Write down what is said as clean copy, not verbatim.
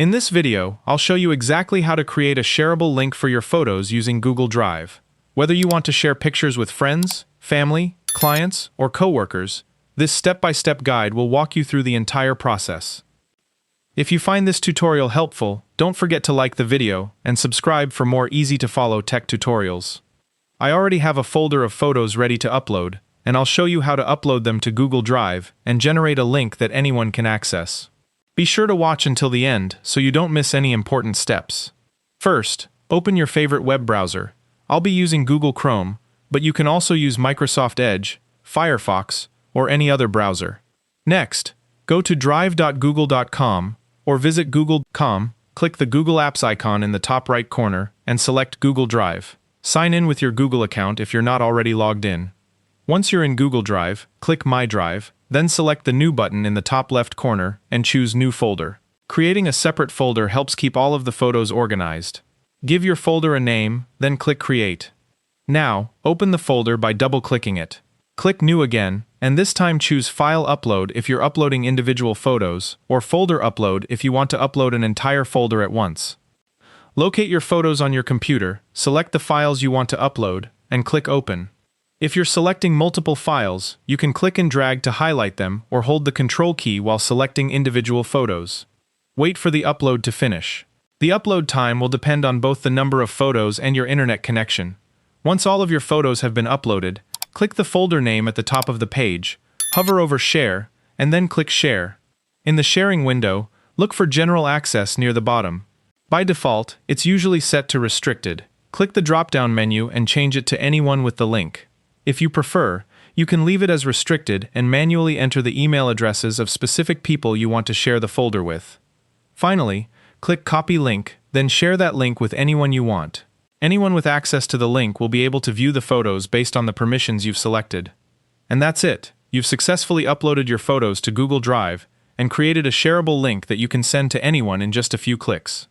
In this video, I'll show you exactly how to create a shareable link for your photos using Google Drive. Whether you want to share pictures with friends, family, clients, or coworkers, this step-by-step guide will walk you through the entire process. If you find this tutorial helpful, don't forget to like the video and subscribe for more easy-to-follow tech tutorials. I already have a folder of photos ready to upload, and I'll show you how to upload them to Google Drive and generate a link that anyone can access. Be sure to watch until the end so you don't miss any important steps. First, open your favorite web browser. I'll be using Google Chrome, but you can also use Microsoft Edge, Firefox, or any other browser. Next, go to drive.google.com or visit google.com, click the Google Apps icon in the top right corner, and select Google Drive. Sign in with your Google account if you're not already logged in. Once you're in Google Drive, click My Drive, then select the New button in the top left corner and choose New Folder. Creating a separate folder helps keep all of the photos organized. Give your folder a name, then click Create. Now, open the folder by double-clicking it. Click New again, and this time choose File Upload if you're uploading individual photos, or Folder Upload if you want to upload an entire folder at once. Locate your photos on your computer, select the files you want to upload, and click Open. If you're selecting multiple files, you can click and drag to highlight them or hold the Control key while selecting individual photos. Wait for the upload to finish. The upload time will depend on both the number of photos and your internet connection. Once all of your photos have been uploaded, click the folder name at the top of the page, hover over Share, and then click Share. In the sharing window, look for General Access near the bottom. By default, it's usually set to Restricted. Click the drop-down menu and change it to Anyone with the link. If you prefer, you can leave it as restricted and manually enter the email addresses of specific people you want to share the folder with. Finally, click Copy Link, then share that link with anyone you want. Anyone with access to the link will be able to view the photos based on the permissions you've selected. And that's it. You've successfully uploaded your photos to Google Drive and created a shareable link that you can send to anyone in just a few clicks.